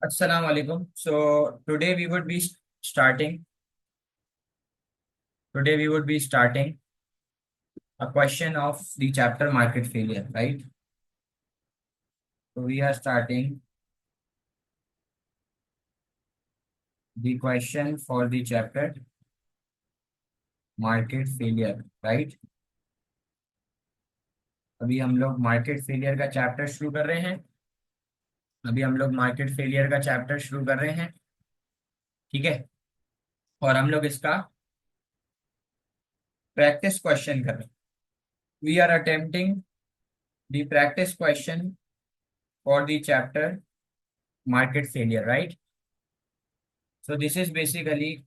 Assalamu alaikum. So starting. Today we would be starting a question of the chapter market failure, right? So we are starting the question for the chapter market failure, right? अभी हम लोग market failure का chapter शुरू कर रहे हैं. अभी हम लोग मार्केट फेलियर का चैप्टर शुरू कर रहे हैं. ठीक है. और हम लोग इसका प्रैक्टिस क्वेश्चन कर रहे हैं. We are attempting the practice question for the chapter market failure, right? So this is basically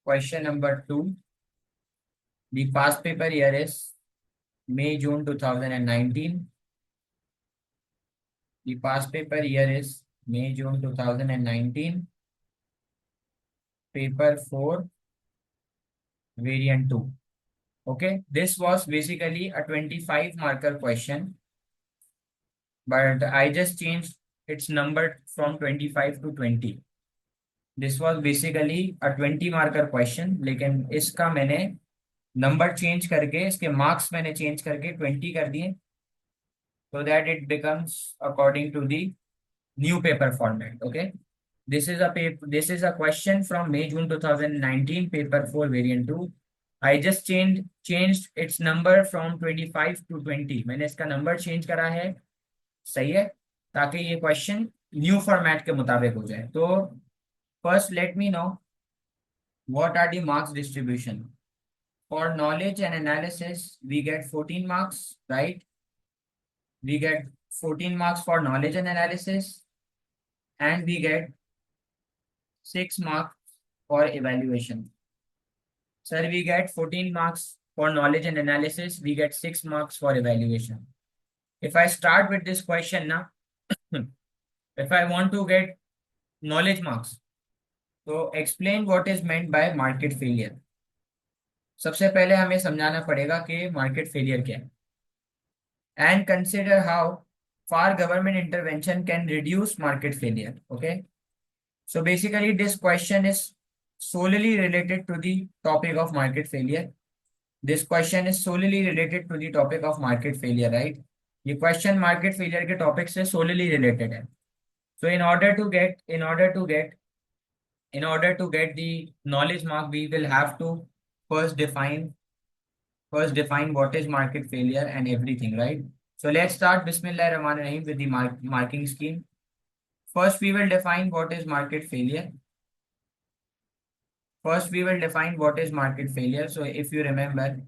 question number 2. The past paper year is May-June 2019. The past paper year is May-June 2019. Paper 4, variant 2. Okay, this was basically a 25 marker question, but I just changed its number from 25 to 20. This was basically a 20 marker question, लेकिन इसका मैंने number change करके इसके marks मैंने change करके 20 कर दिए, so that it becomes according to the new paper format. Okay, this is a question from May June 2019, paper 4, variant 2. I just changed its number from 25 to 20. मैंने इसका number change करा है. सही है, ताकि ये क्वेश्चन न्यू फॉर्मेट के मुताबिक हो जाए. तो first let me know what are the marks distribution. For knowledge and analysis, we get 14 marks, right? We get 14 marks for knowledge and analysis, and we get 6 marks for evaluation. Sir, we get 14 marks for knowledge and analysis, we get 6 marks for evaluation. If I start with this question now, if I want to get knowledge marks, so explain what is meant by market failure. सबसे पहले हमें समझाना पड़ेगा कि market failure क्या है, and consider how far government intervention can reduce market failure. Okay, so basically this question is solely related to the topic of market failure. This question is solely related to the topic of market failure, right? ये question market failure के topic से solely related है. So in order to get the knowledge mark, we will have to first define what is market failure and everything, right? So let's start Bismillah Rahman Rahim with the marking scheme. First, we will define what is market failure. So if you remember,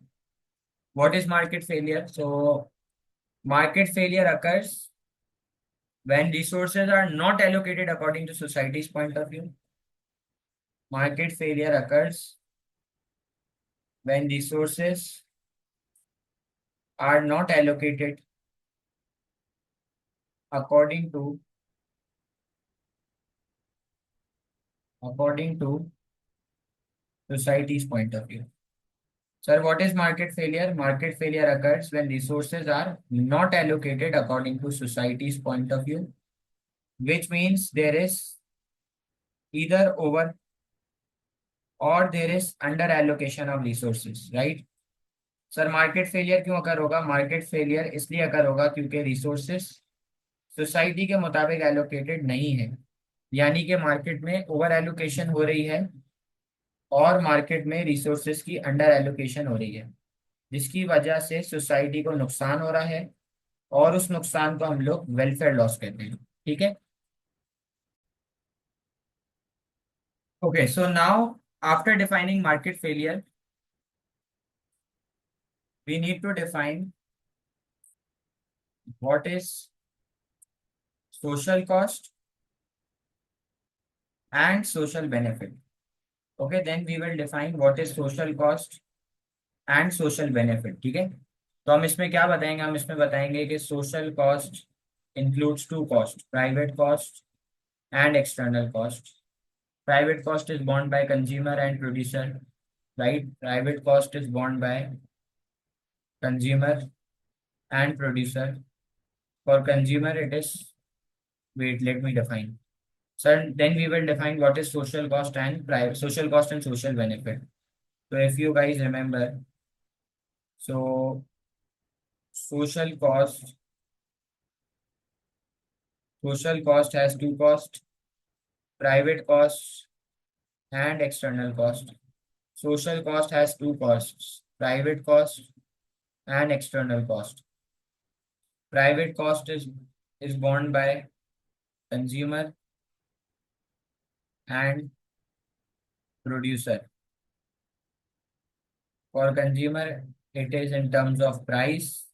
what is market failure? So market failure occurs when resources are not allocated according to society's point of view. Market failure occurs when resources are not allocated according to society's point of view. Sir, what is market failure? Market failure occurs when resources are not allocated according to society's point of view, which means there is either over or there is under allocation of resources, right? Sir market failure क्यों अकर होगा? Market failure इसलिए अकर होगा क्योंकि resources society के मुताबिक allocated नहीं है, यानी कि मार्केट में ओवर एलोकेशन हो रही है और मार्केट में रिसोर्सेज की अंडर एलोकेशन हो रही है, जिसकी वजह से सोसाइटी को नुकसान हो रहा है और उस नुकसान को हम लोग वेलफेयर लॉस कहते हैं. ठीक है. Okay, so now after defining market failure we need to define what is social cost and social benefit. Okay, then we will define what is social cost and social benefit. ठीक है. तो हम इसमें क्या बताएंगे? हम इसमें बताएंगे कि social cost includes two costs, private cost and external cost. Private cost is borne by consumer and producer, right? Private cost is borne by consumer and producer. For consumer, it is, wait, let me define. Sir, then we will define what is social cost and private social cost and social benefit. So if you guys remember, so social social cost has two costs, private costs and external cost. Social cost has two costs, private cost and external cost. Private cost is borne by consumer and producer. For consumer, it is in terms of price,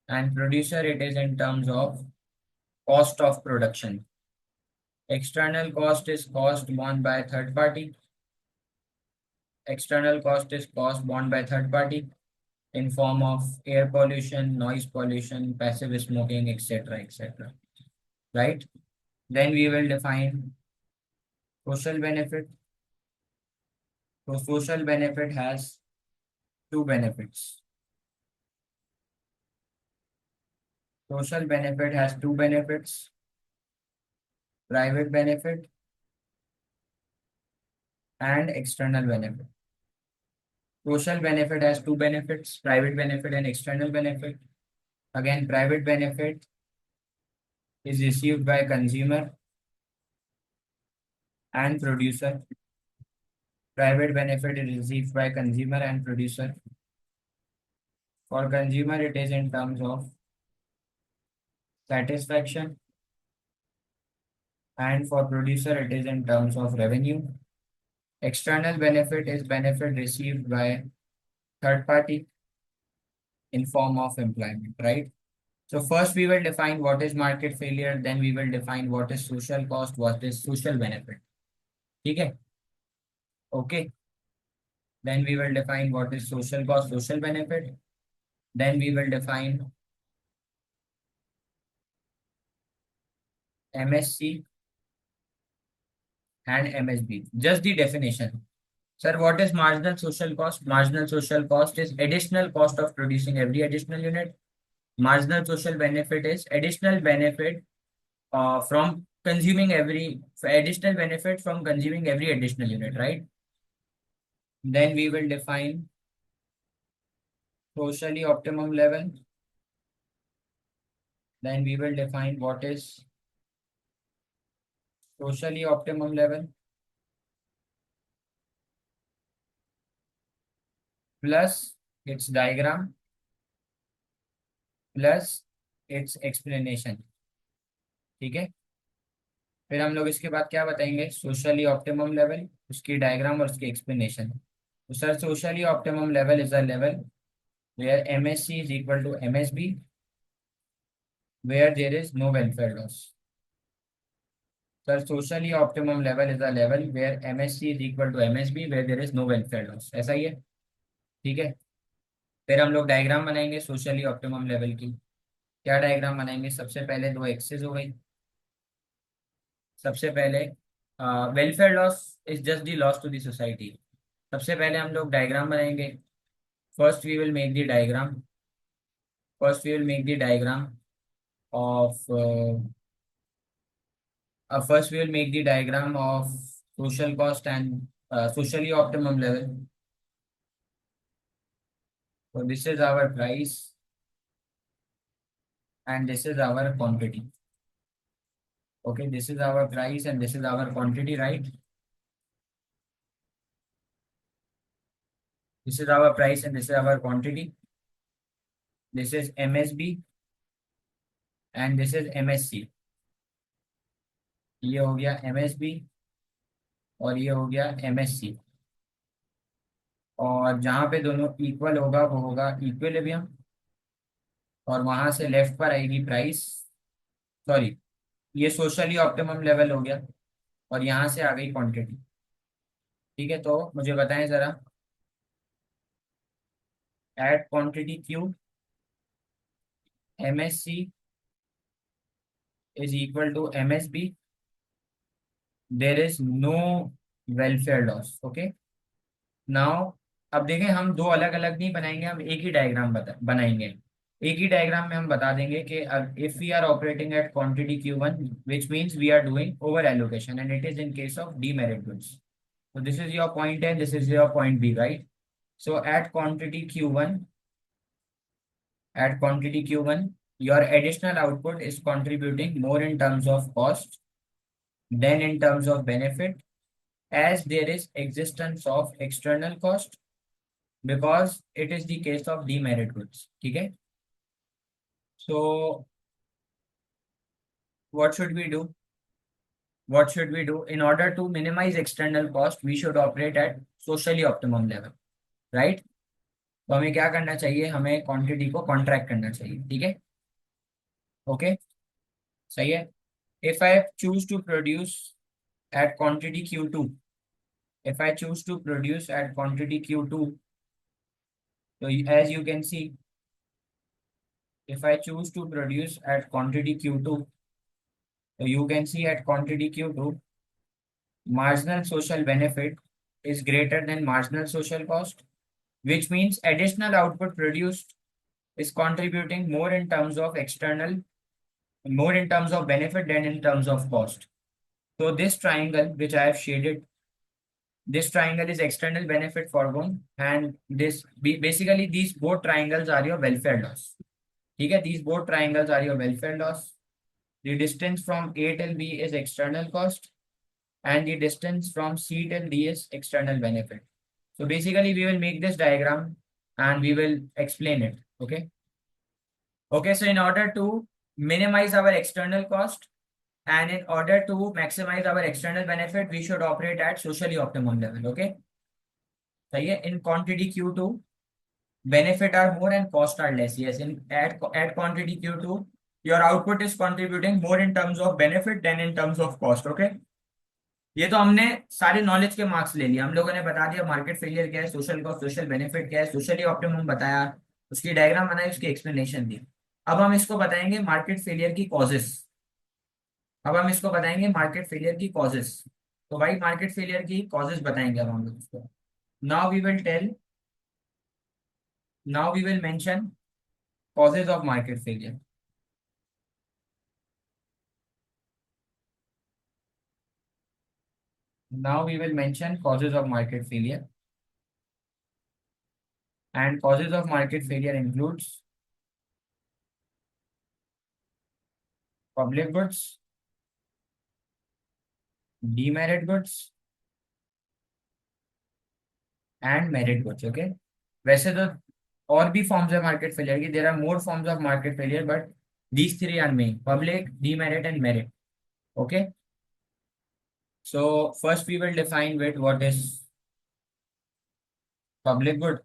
and producer, it is in terms of cost of production. External cost is cost borne by third party. External cost is cost borne by third party in form of air pollution, noise pollution, passive smoking, etc., etc. Right? Then we will define social benefit. So social benefit has two benefits. Social benefit has two benefits, private benefit and external benefit. Social benefit has two benefits, private benefit and external benefit. Again, private benefit is received by consumer and producer. Private benefit is received by consumer and producer. For consumer, it is in terms of satisfaction, and for producer, it is in terms of revenue. External benefit is benefit received by third party in form of employment, right? So first we will define what is market failure, then we will define what is social cost, what is social benefit. Okay? Okay. Then we will define what is social cost, social benefit. Then we will define MSC and MSB. Just the definition. Sir, what is marginal social cost? Marginal social cost is additional cost of producing every additional unit. Marginal social benefit is additional benefit from consuming every additional benefit from consuming every additional unit, right? Then we will define socially optimum level. Then we will define what is socially optimum level plus its diagram plus its explanation. ठीक है, फिर हम लोग इसके बाद क्या बताएंगे, socially optimum level, उसकी डायग्राम और उसकी एक्सप्लेनेशन. तो sir socially optimum level is a level where MSC is equal to MSB, where there is no welfare loss. Sir, socially optimum level is a level where MSC is equal to MSB, where there is no welfare loss. ऐसा ही है, ठीक है. फिर हम लोग diagram बनाएंगे socially optimum level की. क्या डायग्राम बनाएंगे, सबसे पहले दो एक्सेस हो गई. सबसे पहले welfare loss is just the loss to the society. सबसे पहले हम लोग डायग्राम बनाएंगे. First we will make the diagram. First we will make the diagram of first we will make the diagram of social cost and socially optimum level. So this is our price and this is our quantity. Okay, this is our price and this is our quantity, right? This is our price and this is our quantity. This is MSB and this is MSC. ये हो गया MSB और ये हो गया MSC. और जहाँ पे दोनों इक्वल होगा वो होगा इक्विलिब्रियम, और वहां से लेफ्ट पर आएगी प्राइस. सॉरी, ये सोशली ऑप्टिमम लेवल हो गया और यहाँ से आ गई क्वांटिटी. ठीक है, तो मुझे बताएं जरा, at quantity Q MSC is equal to MSB, there is no welfare loss. Okay, now अब देखें, हम दो अलग अलग नहीं बनाएंगे, हम एक ही डायग्राम बनाएंगे. एक ही डायग्राम में हम बता देंगे कि if we are operating at quantity Q1 which means we are doing over allocation and it is in case of demerit goods. So this is your point A, this is your point B, right? So at quantity Q1, your additional output is contributing more in terms of cost than in terms of benefit, as there is existence of external cost because it is the case of demerit goods. Okay. So what should we do? What should we do? In order to minimize external cost, we should operate at socially optimum level, right? तो हमें क्या करना चाहिए? हमें quantity को contract करना चाहिए, ठीक है? ओके, सही है. If I choose to produce at quantity Q2, if I choose to produce at quantity Q2, so as you can see, if I choose to produce at quantity Q2, so you can see at quantity Q2, marginal social benefit is greater than marginal social cost, which means additional output produced is contributing more in terms of benefit than in terms of cost. So this triangle, which I have shaded, this triangle is external benefit foregone, and basically these both triangles are your welfare loss. Okay, these both triangles are your welfare loss. The distance from A till B is external cost, and the distance from C till D is external benefit. So basically, we will make this diagram and we will explain it. Okay. Okay. So in order to minimize our external cost and in order to maximize our external benefit, we should operate at socially optimum level. Okay. So yeah, in quantity Q2, benefit are more and cost are less. Yes, at quantity Q2, your output is contributing more in terms of benefit than in terms of cost. Okay. ये तो हमने सारे knowledge के marks ले लिए. हम लोगों ने बता दिया मार्केट फेलियर क्या है, सोशल कॉस्ट, सोशल बेनिफिट क्या है, सोशली ऑप्टिमम बताया, उसकी डायग्राम बनाई, उसकी एक्सप्लेनेशन दी. अब हम इसको बताएंगे मार्केट फेलियर की कॉजेस. अब हम इसको बताएंगे मार्केट फेलियर की कॉजेस. तो भाई मार्केट फेलियर की कॉजेस बताएंगे अब हम लोग इसको. Now we will tell now we will mention causes of market failure. Now we will mention causes of market failure. And causes of market failure includes public goods, demerit goods, and merit goods. Okay. वैसे तो और भी forms है market failure की. There are more forms of market failure but these three are main: public, demerit, and merit. Okay. So first we will define with what is public good.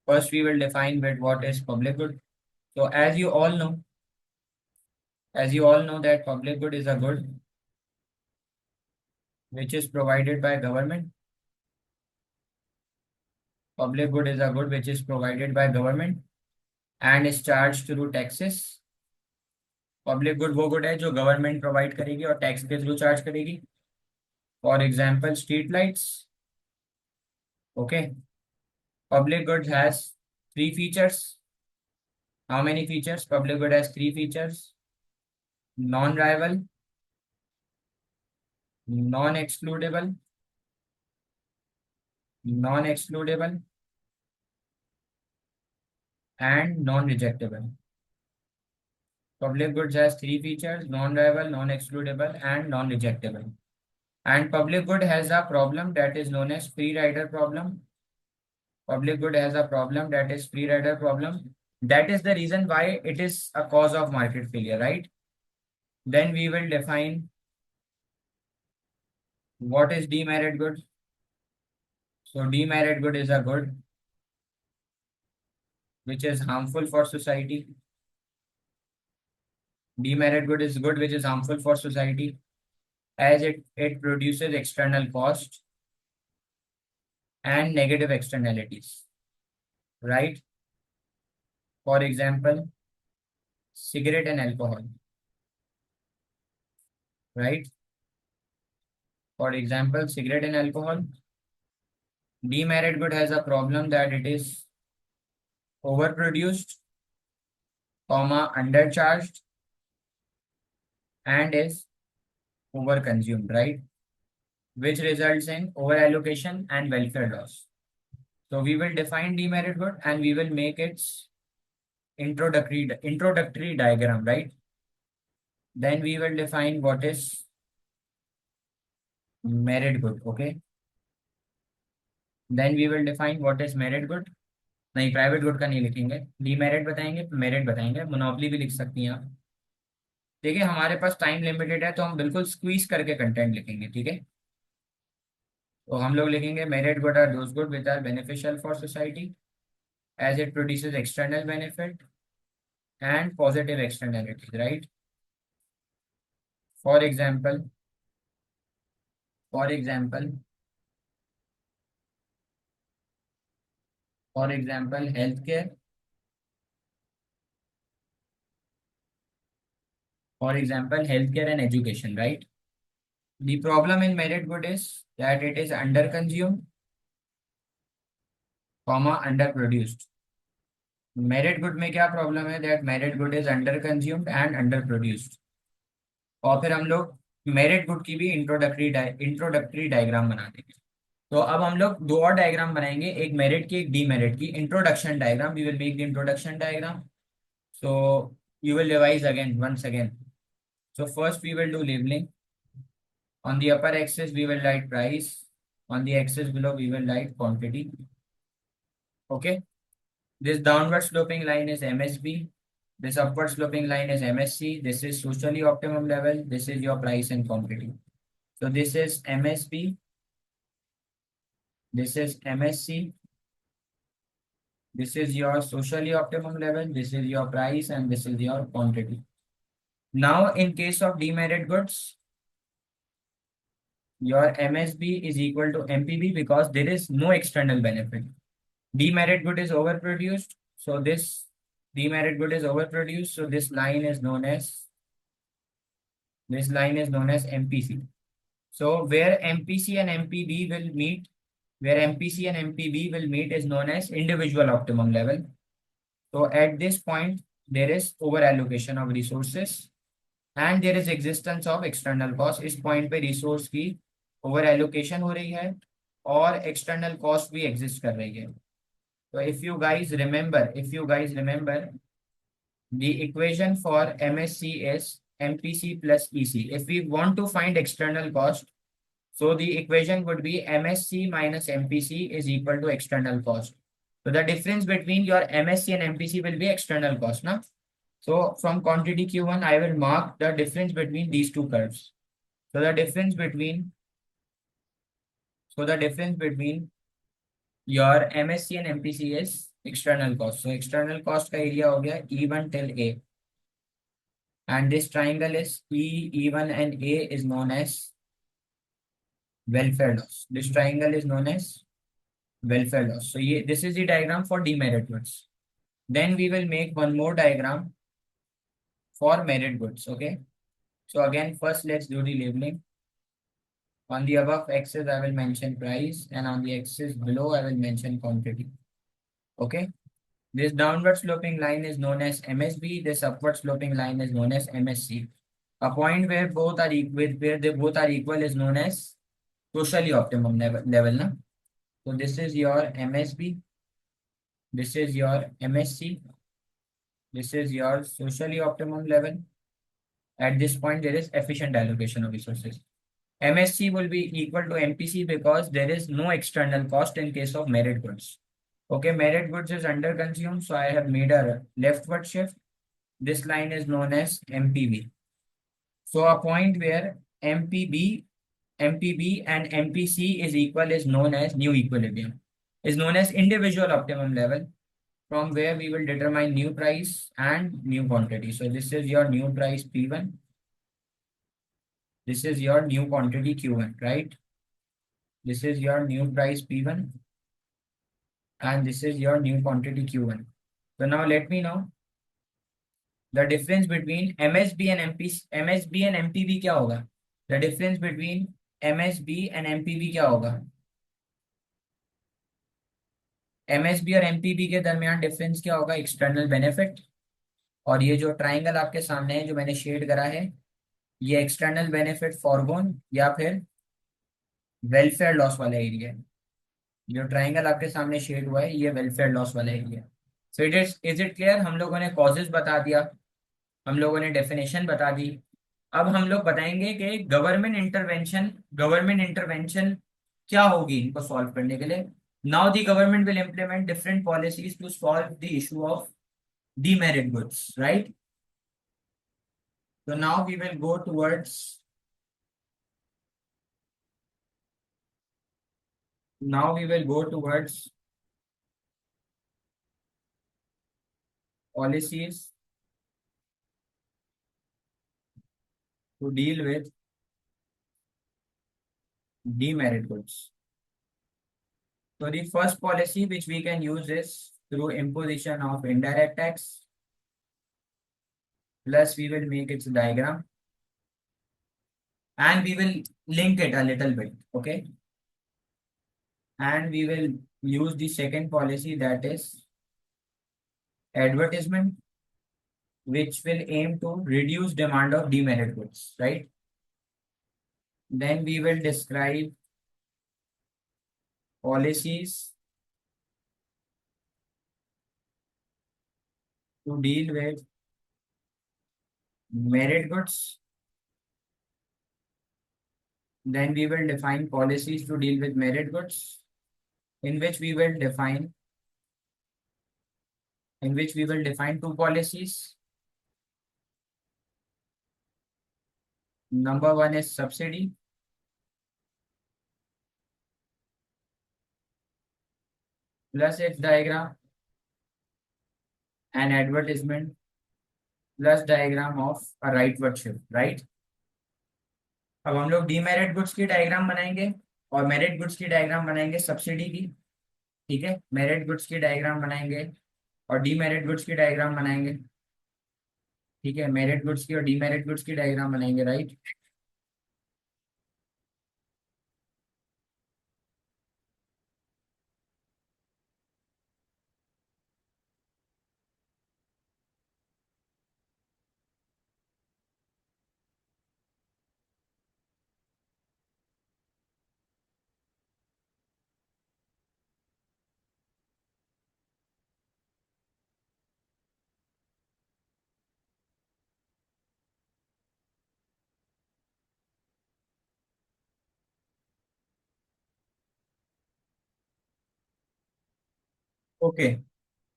First we will define with what is public good. So as you all know that public good is a good which is provided by government. Public good is a good which is provided by government and is charged through taxes. Public good वो good है जो government provide करेगी और tax के through charge करेगी. For example street lights. Okay. Public good has three features. How many features? Public good has three features: non rival, non excludable, non excludable and non-rejectable. Public goods has three features: non-rival, non-excludable, and non-rejectable. And public good has a problem that is known as free rider problem. Public good has a problem that is free rider problem. That is the reason why it is a cause of market failure, right? Then we will define what is demerit good. So demerit good is a good which is harmful for society. Demerit good is good which is harmful for society as it produces external cost and negative externalities, right? For example, cigarette and alcohol, right? For example, cigarette and alcohol. Demerit good has a problem that it is overproduced, comma, undercharged, and is overconsumed, right? Which results in overallocation and welfare loss. So we will define demerit good and we will make its introductory diagram, right? Then we will define what is merit good, okay? Then we will define what is merit good. नहीं, private good का नहीं लिखेंगे, demerit बताएंगे, merit बताएंगे, monopoly भी लिख सकती हैं आप। देखिए हमारे पास टाइम लिमिटेड है तो हम बिल्कुल स्क्वीज करके कंटेंट लिखेंगे, ठीक है। तो हम लोग लिखेंगे merit good are those good which are beneficial for society as it produces external benefit and positive externalities, right. For example, for example, for example health care, for example health care and education, right. The problem in merit good is that it is under consumed, comma, underproduced. Merit good में क्या problem है, that merit good is under consumed and under produced. और फिर हम लोग merit good की भी introductory diagram बना देंगे। तो अब हम लोग दो और डायग्राम बनाएंगे, एक मेरिट की एक डीमेरिट की। Introduction diagram, we will make the introduction diagram. So you will revise again once again. So first we will do labeling. On the upper axis we will write price, on the axis below we will write quantity, okay. This downward sloping line is MSB. This upward sloping line is MSC. This is socially optimum level. This is your price and quantity. So this is MSB. This is MSC. This is your socially optimum level. This is your price and this is your quantity. Now in case of demerit goods, your MSB is equal to MPB because there is no external benefit. Demerit good is overproduced. So this demerit good is overproduced. So this line is known as MPC. So where MPC and MPB will meet, is known as individual optimum level. So at this point, there is over allocation of resources and there is existence of external cost. इस point पे resource की over allocation हो रही है और external cost भी exist कर रही है। So if you guys remember, the equation for MSC is MPC plus EC. If we want to find external cost, so the equation would be MSC minus MPC is equal to external cost. So the difference between your MSC and MPC will be external cost, na? So from quantity Q1, I will mark the difference between these two curves. So the difference between your MSC and MPC is external cost. So external cost का area हो गया E1 till A. And this triangle is E1 and A is known as welfare loss. This triangle is known as welfare loss. So this is the diagram for demerit goods. Then we will make one more diagram for merit goods. Okay. So again, first let's do the labeling. On the above axis, I will mention price, and on the axis below, I will mention quantity. Okay. This downward sloping line is known as MSB. This upward sloping line is known as MSC. A point where they both are equal is known as socially optimum level, na? So this is your MSB. This is your MSC. This is your socially optimum level. At this point, there is efficient allocation of resources. MSC will be equal to MPC because there is no external cost in case of merit goods. Okay, merit goods is under consumed, so I have made a leftward shift. This line is known as MPB. So a point where MPB and MPC is equal is known as new equilibrium, is known as individual optimum level, from where we will determine new price and new quantity. So this is your new price P1. This is your new quantity Q1, right? This is your new price P1 and this is your new quantity Q1. So now let me know the difference between MSB and MPB क्या होगा? The difference between MSB and MPB क्या होगा? MSB और MPB के दरमियान difference क्या होगा? External benefit. और ये जो ट्राइंगल आपके सामने है जो मैंने शेड करा है, ये एक्सटर्नल बेनिफिट फॉरगोन या फिर वेलफेयर लॉस वाला एरिया है। जो ट्राइंगल आपके सामने शेड हुआ है ये वेलफेयर लॉस वाला एरिया है। So is it clear? हम लोगों ने कॉजेज बता दिया, हम लोगों ने डेफिनेशन बता दी। अब हम लोग बताएंगे कि गवर्नमेंट इंटरवेंशन क्या होगी इनको सॉल्व करने के लिए। Now the government will implement different policies to solve the issue of demerit goods, right? So now we will go towards now we will go towards policies to deal with demerit goods. So the first policy which we can use is through imposition of indirect tax. Plus we will make its diagram and we will link it a little bit, okay? And we will use the second policy, that is advertisement, which will aim to reduce demand of demerit goods, right? Then we will describe policies to deal with merit goods. Then we will define policies to deal with merit goods, in which we will define two policies. Number one is subsidy, plus its diagram, and advertisement plus diagram of a rightward shift, right? अब हम लोग demerit goods की diagram बनाएंगे और merit goods की diagram बनाएंगे subsidy की। ठीक है, मेरिट गुड्स की डायग्राम बनाएंगे और डीमेरिट गुड्स की डायग्राम बनाएंगे। ठीक है, मेरिट गुड्स की और डीमेरिट गुड्स की डायग्राम बनाएंगे, right? Okay,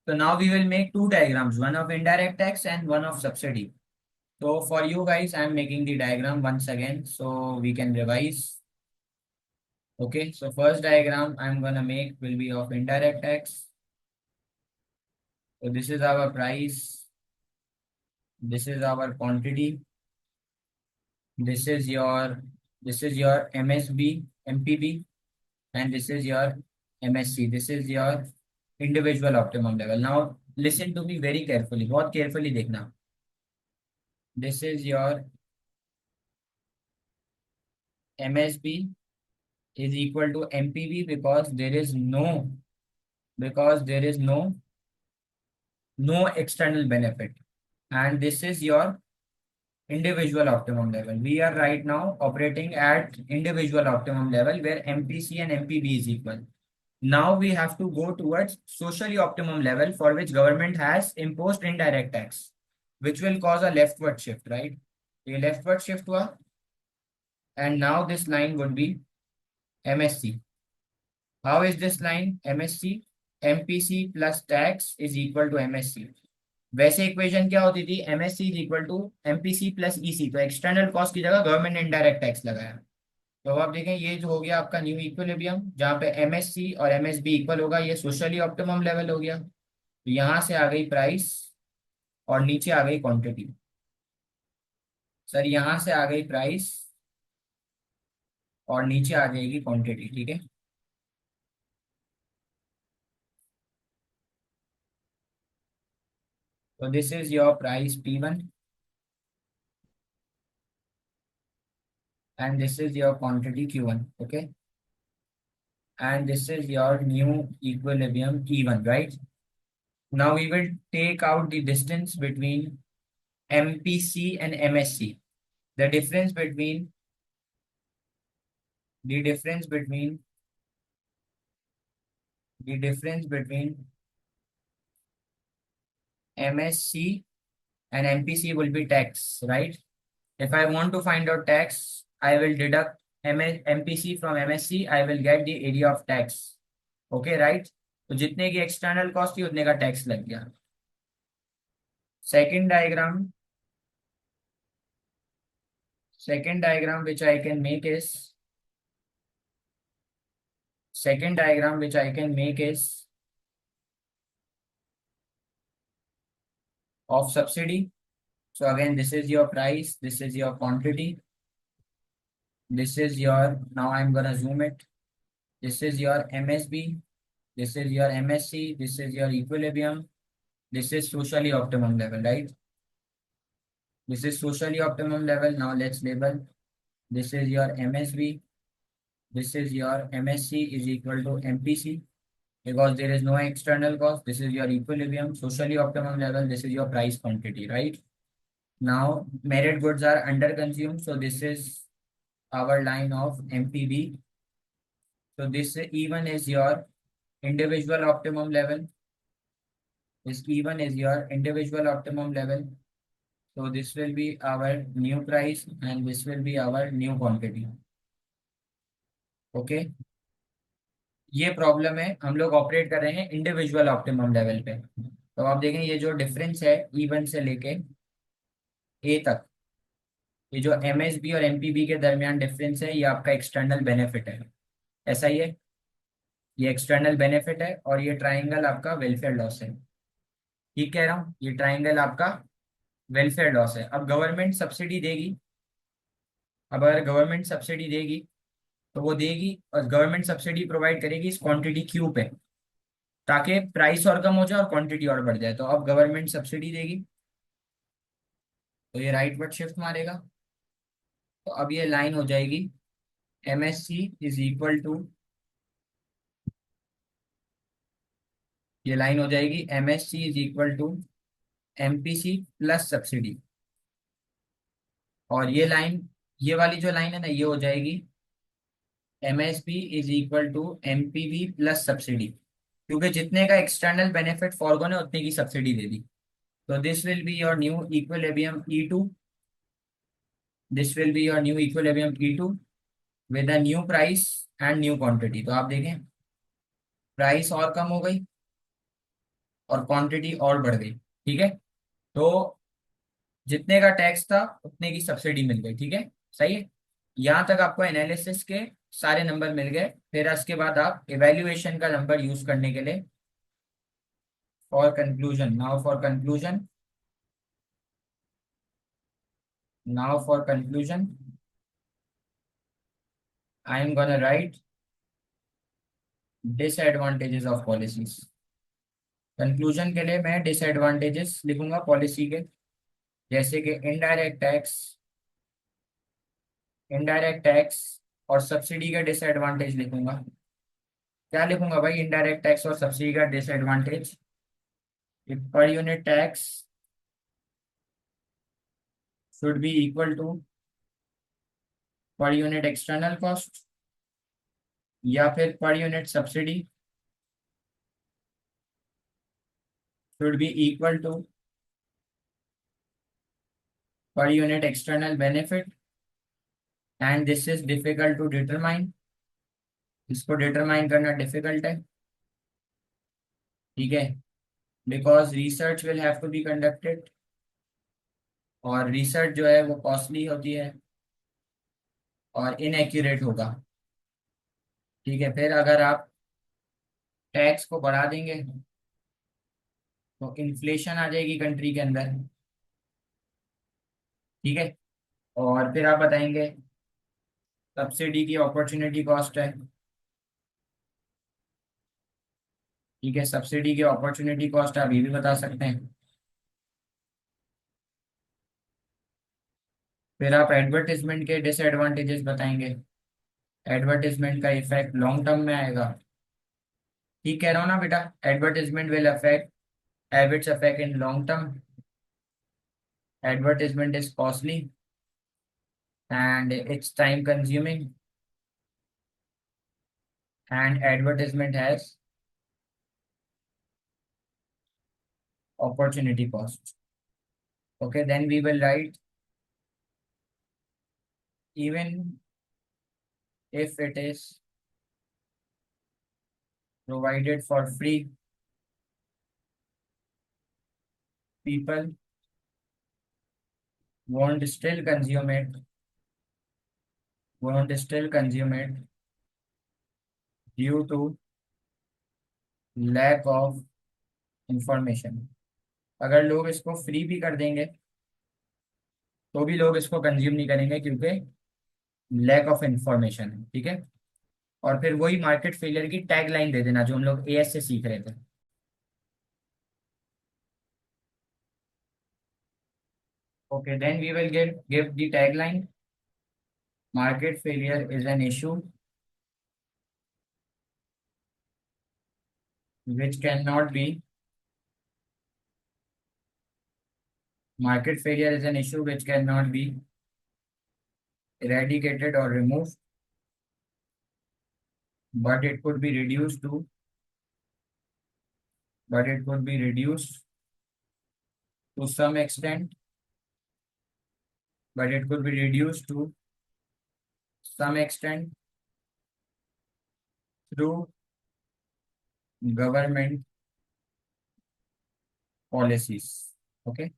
so now we will make two diagrams, one of indirect tax and one of subsidy. So for you guys, I am making the diagram once again so we can revise. Okay, so first diagram I'm gonna make will be of indirect tax. So this is our price, this is our quantity, this is your MSB, MPB, and this is your MSC. This is your individual optimum level. Now listen to me very carefully, बहुत carefully देखना. This is your MSB is equal to MPB because there is no external benefit, and this is your individual optimum level. We are right now operating at individual optimum level where MPC and MPB is equal. Now we have to go towards socially optimum level for which government has imposed indirect tax, which will cause a leftward shift, right? A leftward shift हुआ, and now this line would be MSC. How is this line? MSC, MPC plus tax is equal to MSC. वैसे equation क्या होती थी? MSC is equal to MPC plus EC, तो external cost की जगह government ने indirect tax लगाया। तो अब आप देखें ये जो हो गया आपका न्यू इक्विलिब्रियम, जहाँ पे MSC और MSB इक्वल होगा, ये सोशली ऑप्टिमम लेवल हो गया। तो यहाँ से आ गई प्राइस और नीचे आ गई क्वांटिटी। सर यहाँ से आ गई प्राइस और नीचे आ जाएगी क्वांटिटी, ठीक है? तो this is your price P1 and this is your quantity Q1, okay? and this is your new equilibrium E1, right? Now we will take out the distance between MPC and MSC. The difference between the difference between the difference between MSC and MPC will be tax, right? If I want to find out tax, I will deduct MPC from MSC. I will get the area of tax. Okay, right? तो जितने की external cost थी उतने का tax लग गया. Second diagram, second diagram which I can make is second diagram which I can make is of subsidy. So again, this is your price, this is your quantity, this is your, now I'm gonna zoom it. This is your MSB, this is your MSC, this is your equilibrium, this is socially optimum level, right? This is socially optimum level. Now let's label. This is your MSB, this is your MSC is equal to MPC because there is no external cost. This is your equilibrium, socially optimum level. This is your price quantity, right? Now merit goods are under consumed. So this is our line of MPB. So this E1 is your individual optimum level. This E1 is your individual optimum level. So this will be our new price and this will be our new quantity. Okay. ये problem है, हम लोग operate कर रहे हैं individual optimum level पे. तो आप देखें ये जो डिफरेंस है E1 से लेके ए तक, ये जो MSB और MPB के दरमियान डिफरेंस है ये आपका एक्सटर्नल बेनिफिट है. ऐसा ही है, ये एक्सटर्नल बेनिफिट है और ये ट्राइंगल आपका वेलफेयर लॉस है. ठीक कह रहा हूँ, ये ट्राइंगल आपका वेलफेयर लॉस है. अब गवर्नमेंट सब्सिडी देगी, अब अगर गवर्नमेंट सब्सिडी देगी तो वो देगी और गवर्नमेंट सब्सिडी प्रोवाइड करेगी इस क्वांटिटी क्यू पे, ताकि प्राइस और कम हो जाए और क्वांटिटी और बढ़ जाए. तो अब गवर्नमेंट सब्सिडी देगी तो ये राइट वर्ड शिफ्ट मारेगा. तो अब ये लाइन हो जाएगी MSC इज इक्वल टू, ये लाइन हो जाएगी MSC is equal to MPC plus subsidy. और ये लाइन, ये वाली जो लाइन है ना, ये हो जाएगी MSP is equal to MPB plus subsidy, क्योंकि जितने का एक्सटर्नल बेनिफिट फॉरगॉन है उतने की सब्सिडी दे दी. तो this will be your new equilibrium E2, this will be your new equilibrium E2 with a new price and new quantity. तो आप देखें प्राइस और कम हो गई और क्वांटिटी और बढ़ गई. ठीक है, तो जितने का टैक्स था उतने की सब्सिडी मिल गई. ठीक है, सही है. यहाँ तक आपको एनालिसिस के सारे नंबर मिल गए. फिर उसके बाद आप इवेल्युएशन का नंबर यूज करने के लिए for conclusion, now for conclusion I am gonna write disadvantages of policies. Conclusion के लिए मैं डिसएडवांटेजेस लिखूंगा पॉलिसी के, जैसे कि इनडायरेक्ट टैक्स और सब्सिडी का डिसएडवांटेज लिखूंगा. क्या लिखूंगा भाई, इनडायरेक्ट टैक्स और सब्सिडी का disadvantage. Per unit tax should be equal to per unit external cost या फिर per unit subsidy should be equal to per unit external benefit. And this is difficult to determine, इसको determine करना difficult है. ठीक है, because research will have to be conducted और research जो है वो कॉस्टली होती है और इनएक्यूरेट होगा. ठीक है, फिर अगर आप टैक्स को बढ़ा देंगे तो इन्फ्लेशन आ जाएगी कंट्री के अंदर. ठीक है, और फिर आप बताएंगे सब्सिडी की अपॉर्चुनिटी कॉस्ट है. ठीक है, सब्सिडी की अपॉर्चुनिटी कॉस्ट आप ये भी बता सकते हैं. फिर आप एडवर्टिजमेंट के डिसएडवांटेजेस बताएंगे. एडवर्टीजमेंट का इफेक्ट लॉन्ग टर्म में आएगा। ठीक कह रहा हूँ ना बेटा? Advertisement will affect habits affect in long term. Advertisement is costly and it's time consuming, and advertisement has opportunity cost. Okay, then we will write, even if it is provided for free, people won't still consume it, won't still consume it due to lack of information. अगर लोग इसको free भी कर देंगे तो भी लोग इसको कंज्यूम नहीं करेंगे, क्योंकि लैक ऑफ इंफॉर्मेशन है। ठीक है, और फिर वही मार्केट फेलियर की टैग लाइन दे देना जो हम लोग एएस से सीख रहे थे। Okay, then we will give the tagline. Market failure is an issue which cannot be. Market failure is an issue which cannot be eradicated or removed, but it could be reduced to. But it could be reduced to some extent. But it could be reduced to some extent through government policies. Okay.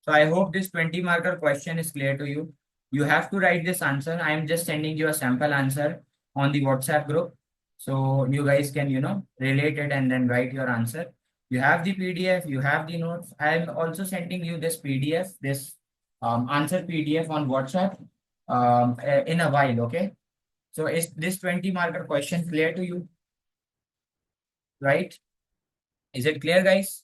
So I hope this 20 marker question is clear to you. You have to write this answer. I am just sending you a sample answer on the WhatsApp group. So you guys can, relate it and then write your answer. You have the PDF, you have the notes. I am also sending you this PDF, this answer PDF on WhatsApp in a while, okay? So is this 20 marker question clear to you, right? Is it clear, guys?